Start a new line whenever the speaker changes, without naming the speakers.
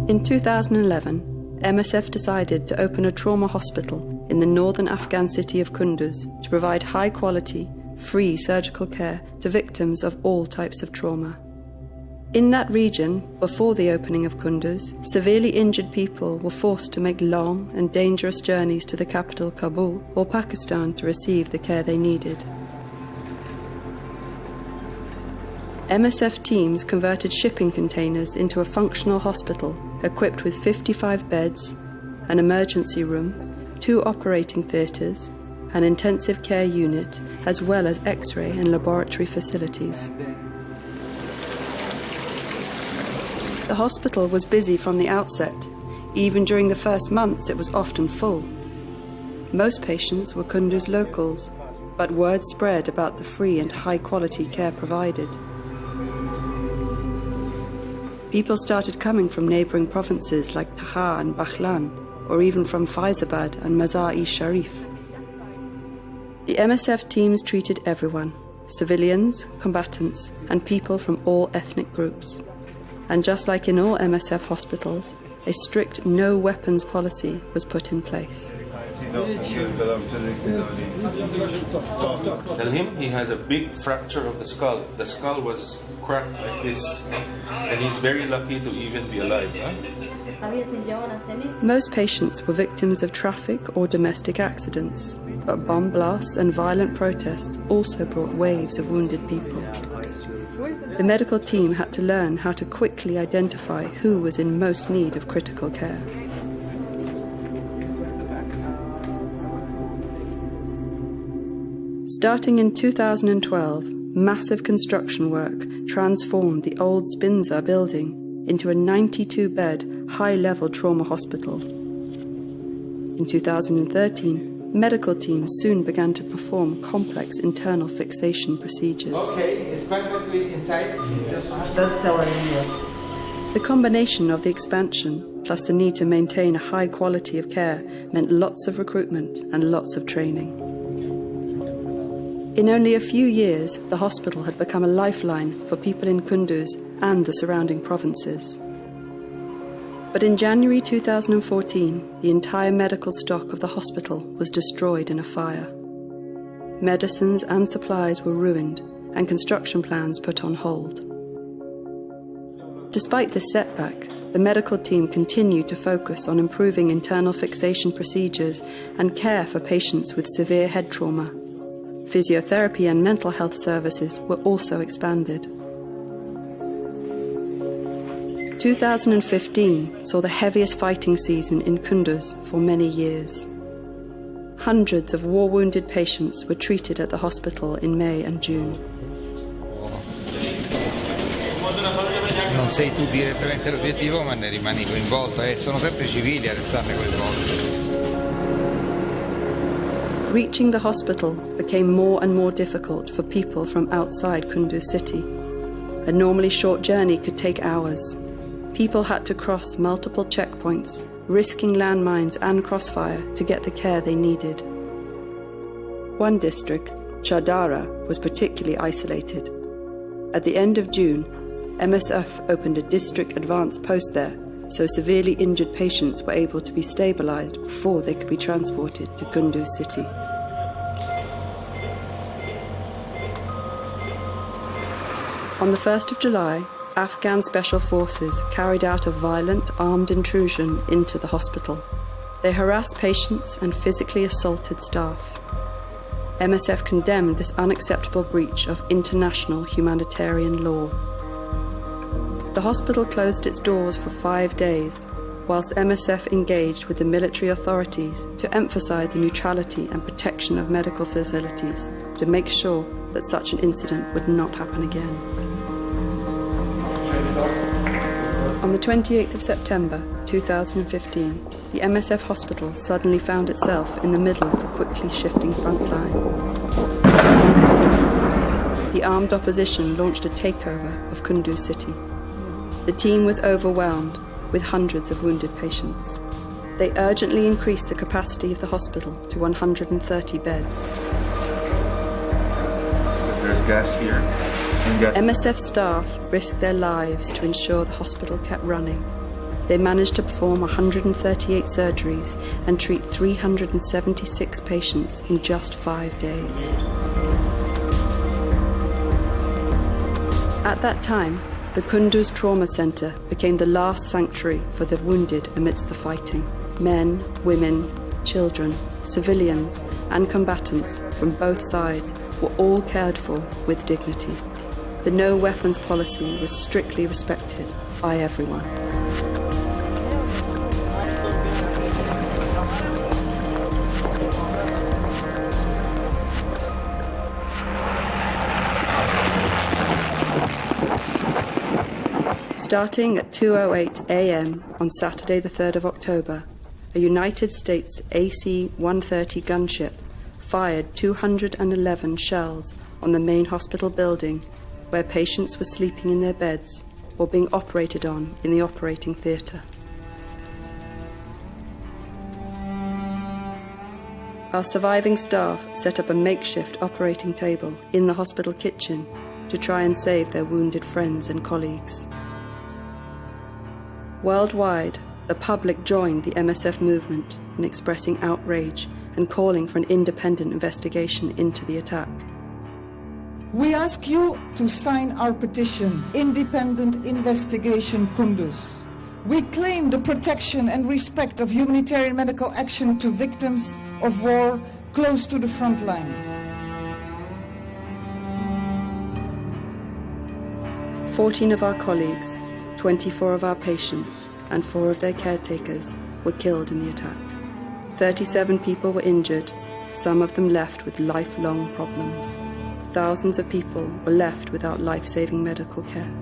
In 2011, MSF decided to open a trauma hospital in the northern Afghan city of Kunduz to provide high-quality, free surgical care to victims of all types of trauma. In that region, before the opening of Kunduz, severely injured people were forced to make long and dangerous journeys to the capital Kabul or Pakistan to receive the care they needed. MSF teams converted shipping containers into a functional hospital equipped with 55 beds, an emergency room, 2 operating theatres, an intensive care unit, as well as X-ray and laboratory facilities. The hospital was busy from the outset. Even during the first months, it was often full. Most patients were Kunduz locals, but word spread about the free and high-quality care provided. People started coming from neighbouring provinces like Taha and Baghlan, or even from Faizabad and Mazar-e-Sharif. The MSF teams treated everyone, civilians, combatants, and people from all ethnic groups. And just like in all MSF hospitals, a strict no-weapons policy was put in place.
Tell him he has a big fracture of the skull. The skull was cracked like this, and he's very lucky to even be alive.
Most patients were victims of traffic or domestic accidents, but bomb blasts and violent protests also brought waves of wounded people. The medical team had to learn how to quickly identify who was in most need of critical care. Starting in 2012, massive construction work transformed the old Spinza building into a 92-bed, high-level trauma hospital. In 2013, medical teams soon began to perform complex internal fixation procedures.
Okay, it's perfectly inside. That's our idea.
The combination of the expansion plus the need to maintain a high quality of care meant lots of recruitment and lots of training. In only a few years, the hospital had become a lifeline for people in Kunduz and the surrounding provinces. But in January 2014, the entire medical stock of the hospital was destroyed in a fire. Medicines and supplies were ruined and construction plans put on hold. Despite this setback, the medical team continued to focus on improving internal fixation procedures and care for patients with severe head trauma. Physiotherapy and mental health services were also expanded. 2015 saw the heaviest fighting season in Kunduz for many years. Hundreds of war-wounded patients were treated at the hospital in May and June.
Non sei tu direttamente l'obiettivo, ma ne rimani coinvolto, e sono sempre civili a restarne coinvolti.
Reaching the hospital became more and more difficult for people from outside Kunduz city. A normally short journey could take hours. People had to cross multiple checkpoints, risking landmines and crossfire to get the care they needed. One district, Chadara, was particularly isolated. At the end of June, MSF opened a district advanced post there, so severely injured patients were able to be stabilized before they could be transported to Kunduz city. On the 1st of July, Afghan Special Forces carried out a violent armed intrusion into the hospital. They harassed patients and physically assaulted staff. MSF condemned this unacceptable breach of international humanitarian law. The hospital closed its doors for 5 days, whilst MSF engaged with the military authorities to emphasise the neutrality and protection of medical facilities to make sure that such an incident would not happen again. On the 28th of September 2015, the MSF hospital suddenly found itself in the middle of a quickly shifting front line. The armed opposition launched a takeover of Kunduz city. The team was overwhelmed with hundreds of wounded patients. They urgently increased the capacity of the hospital to 130 beds.
There's gas here.
MSF staff risked their lives to ensure the hospital kept running. They managed to perform 138 surgeries and treat 376 patients in just 5 days. At that time, the Kunduz Trauma Center became the last sanctuary for the wounded amidst the fighting. Men, women, children, civilians, and combatants from both sides were all cared for with dignity. The no weapons policy was strictly respected by everyone. Starting at 2:08 a.m. on Saturday the 3rd of October, a United States AC-130 gunship fired 211 shells on the main hospital building where patients were sleeping in their beds or being operated on in the operating theatre. Our surviving staff set up a makeshift operating table in the hospital kitchen to try and save their wounded friends and colleagues. Worldwide, the public joined the MSF movement in expressing outrage and calling for an independent investigation into the attack.
We ask you to sign our petition, Independent Investigation Kunduz. We claim the protection and respect of humanitarian medical action to victims of war close to the front line.
14 of our colleagues, 24 of our patients, and 4 of their caretakers were killed in the attack. 37 people were injured, some of them left with lifelong problems. Thousands of people were left without life-saving medical care.